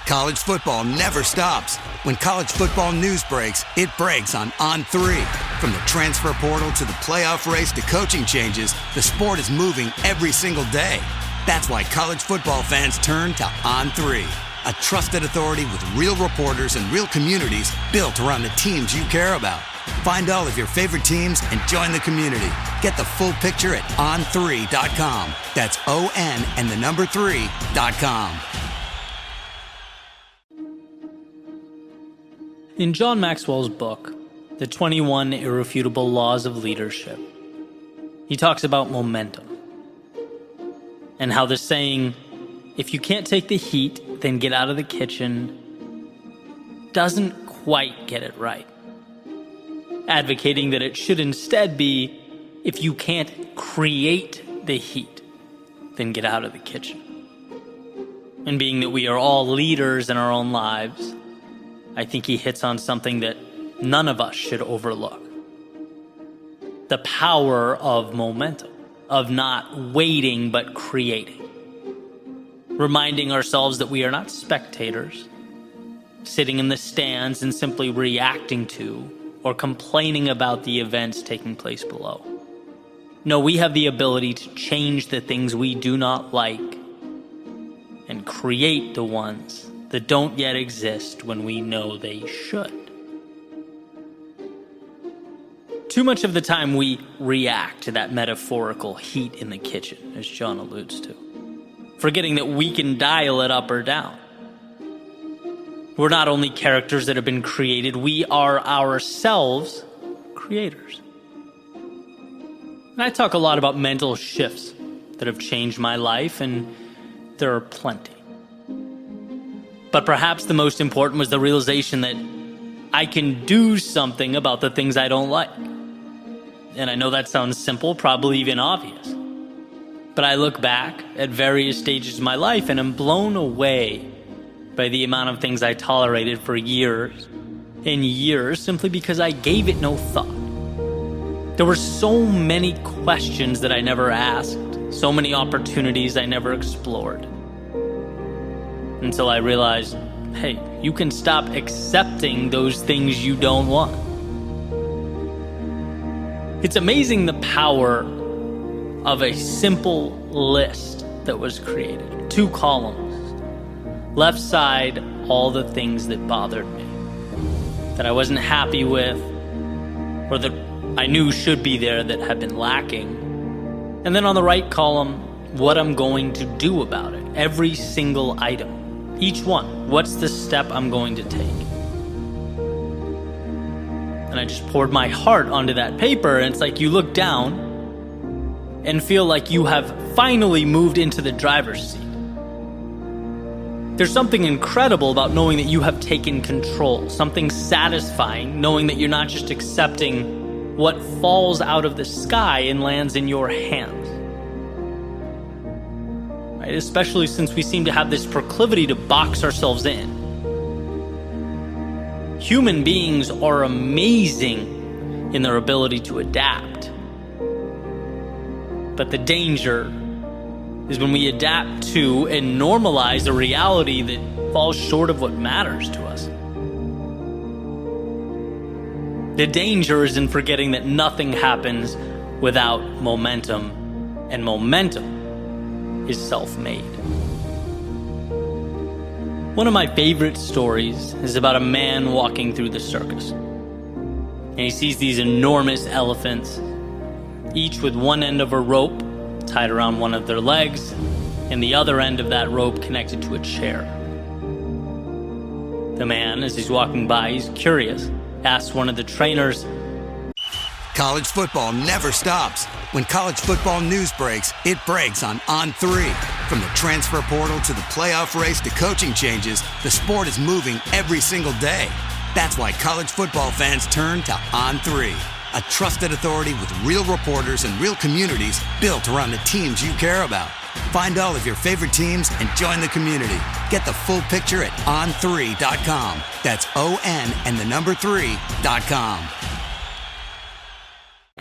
College football never stops. When college football news breaks, it breaks on On3. From the transfer portal to the playoff race to coaching changes, the sport is moving every single day. That's why college football fans turn to On3, a trusted authority with real reporters and real communities built around the teams you care about. Find all of your favorite teams and join the community. Get the full picture at on3.com. That's ON and the number 3.com. In John Maxwell's book, The 21 Irrefutable Laws of Leadership, he talks about momentum and how the saying, if you can't take the heat, then get out of the kitchen, doesn't quite get it right. Advocating that it should instead be, if you can't create the heat, then get out of the kitchen. And being that we are all leaders in our own lives, I think he hits on something that none of us should overlook. The power of momentum, of not waiting but creating. Reminding ourselves that we are not spectators, sitting in the stands and simply reacting to or complaining about the events taking place below. No, we have the ability to change the things we do not like and create the ones that don't yet exist when we know they should. Too much of the time we react to that metaphorical heat in the kitchen, as John alludes to, forgetting that we can dial it up or down. We're not only characters that have been created, we are ourselves creators. And I talk a lot about mental shifts that have changed my life, and there are plenty. But perhaps the most important was the realization that I can do something about the things I don't like. And I know that sounds simple, probably even obvious. But I look back at various stages of my life and am blown away by the amount of things I tolerated for years and years simply because I gave it no thought. There were so many questions that I never asked, so many opportunities I never explored. Until I realized, hey, you can stop accepting those things you don't want. It's amazing the power of a simple list that was created. 2 columns. Left side, all the things that bothered me, that I wasn't happy with, or that I knew should be there that had been lacking. And then on the right column, what I'm going to do about it. Every single item. Each one. What's the step I'm going to take? And I just poured my heart onto that paper, and it's like you look down and feel like you have finally moved into the driver's seat. There's something incredible about knowing that you have taken control, something satisfying, knowing that you're not just accepting what falls out of the sky and lands in your hands. Right? Especially since we seem to have this proclivity to box ourselves in. Human beings are amazing in their ability to adapt. But the danger is when we adapt to and normalize a reality that falls short of what matters to us. The danger is in forgetting that nothing happens without momentum, and momentum is self-made. One of my favorite stories is about a man walking through the circus. And he sees these enormous elephants, each with one end of a rope tied around one of their legs, and the other end of that rope connected to a chair. The man, as he's walking by, he's curious, asks one of the trainers, College football never stops. When college football news breaks, it breaks on On3. From the transfer portal to the playoff race to coaching changes, the sport is moving every single day. That's why college football fans turn to On3, a trusted authority with real reporters and real communities built around the teams you care about. Find all of your favorite teams and join the community. Get the full picture at on3.com. That's ON and the number 3.com.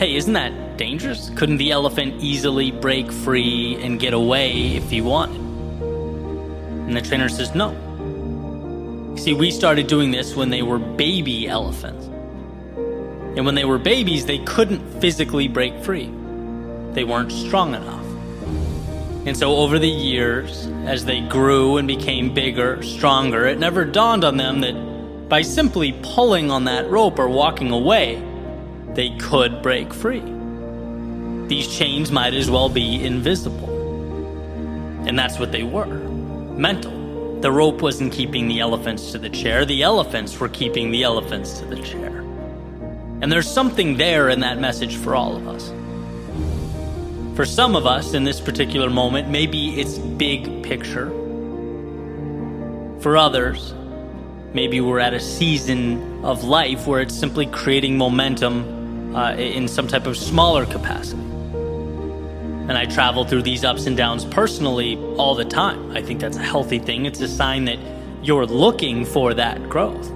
hey, isn't that dangerous? Couldn't the elephant easily break free and get away if he wanted? And the trainer says, no. See, we started doing this when they were baby elephants. And when they were babies, they couldn't physically break free. They weren't strong enough. And so over the years, as they grew and became bigger, stronger, it never dawned on them that by simply pulling on that rope or walking away, they could break free. These chains might as well be invisible. And that's what they were. Mental. The rope wasn't keeping the elephants to the chair. The elephants were keeping the elephants to the chair. And there's something there in that message for all of us. For some of us, in this particular moment, maybe it's big picture. For others, maybe we're at a season of life where it's simply creating momentum in some type of smaller capacity. And I travel through these ups and downs personally all the time. I think that's a healthy thing. It's a sign that you're looking for that growth.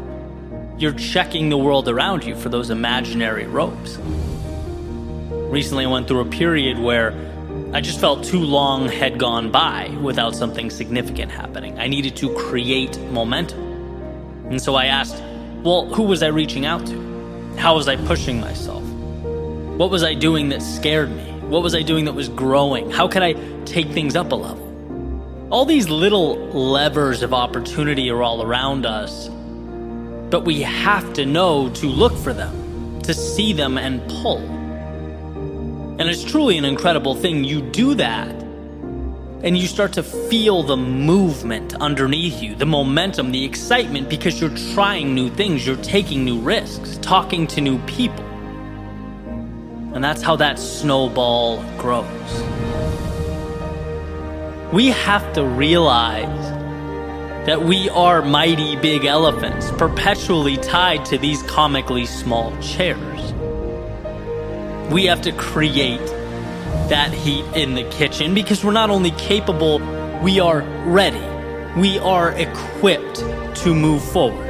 You're checking the world around you for those imaginary ropes. Recently, I went through a period where I just felt too long had gone by without something significant happening. I needed to create momentum. And so I asked, well, who was I reaching out to? How was I pushing myself? What was I doing that scared me? What was I doing that was growing? How could I take things up a level? All these little levers of opportunity are all around us, but we have to know to look for them, to see them and pull. And it's truly an incredible thing. You do that, and you start to feel the movement underneath you, the momentum, the excitement, because you're trying new things, you're taking new risks, talking to new people. And that's how that snowball grows. We have to realize that we are mighty big elephants, perpetually tied to these comically small chairs. We have to create that heat in the kitchen because we're not only capable, we are ready. We are equipped to move forward.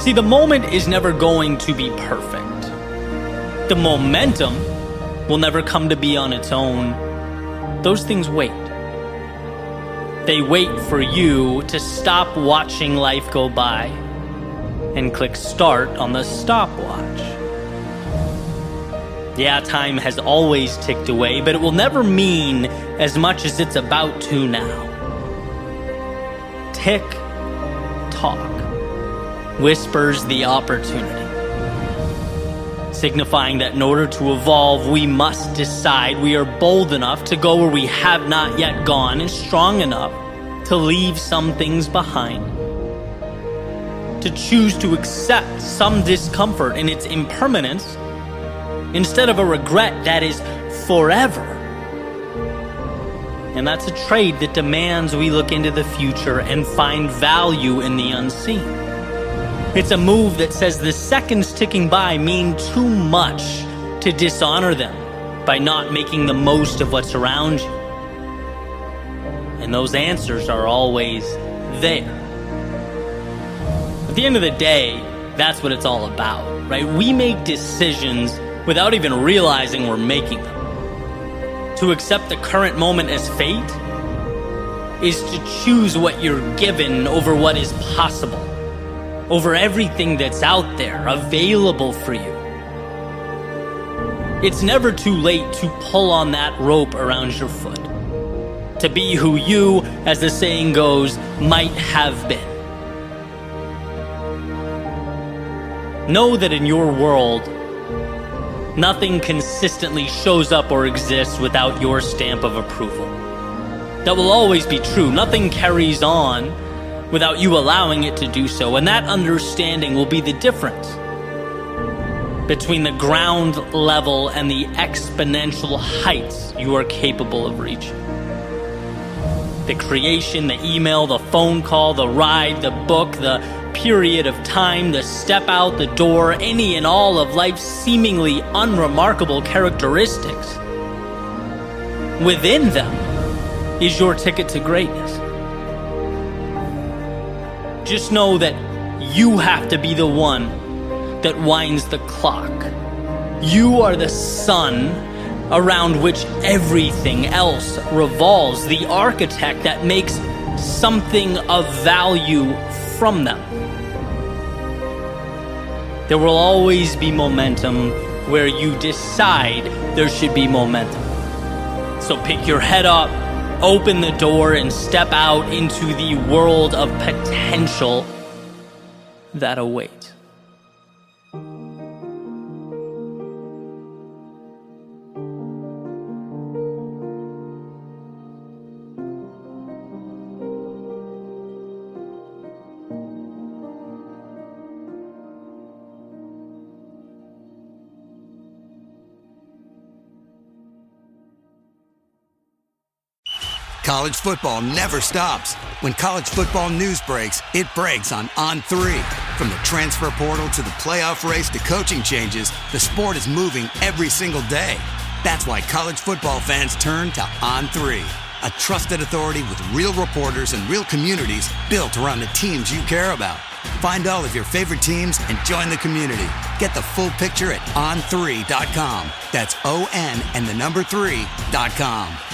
See, the moment is never going to be perfect. The momentum will never come to be on its own. Those things wait. They wait for you to stop watching life go by and click start on the stopwatch. Yeah, time has always ticked away, but it will never mean as much as it's about to now. Tick tock whispers the opportunity, signifying that in order to evolve, we must decide we are bold enough to go where we have not yet gone and strong enough to leave some things behind, to choose to accept some discomfort in its impermanence instead of a regret that is forever. And that's a trade that demands we look into the future and find value in the unseen. It's a move that says the seconds ticking by mean too much to dishonor them by not making the most of what's around you. And those answers are always there. At the end of the day, that's what it's all about, right? We make decisions without even realizing we're making them. To accept the current moment as fate is to choose what you're given over what is possible, over everything that's out there, available for you. It's never too late to pull on that rope around your foot, to be who you, as the saying goes, might have been. Know that in your world, nothing consistently shows up or exists without your stamp of approval. That will always be true. Nothing carries on without you allowing it to do so. And that understanding will be the difference between the ground level and the exponential heights you are capable of reaching. The creation, the email, the phone call, the ride, the book, the period of time, the step out the door, any and all of life's seemingly unremarkable characteristics. Within them is your ticket to greatness. Just know that you have to be the one that winds the clock. You are the sun around which everything else revolves, the architect that makes something of value from them. There will always be momentum where you decide there should be momentum. So pick your head up, open the door, and step out into the world of potential that awaits. College football never stops. When college football news breaks, it breaks on On3. From the transfer portal to the playoff race to coaching changes, the sport is moving every single day. That's why college football fans turn to On3, a trusted authority with real reporters and real communities built around the teams you care about. Find all of your favorite teams and join the community. Get the full picture at on3.com. That's ON and the number 3.com.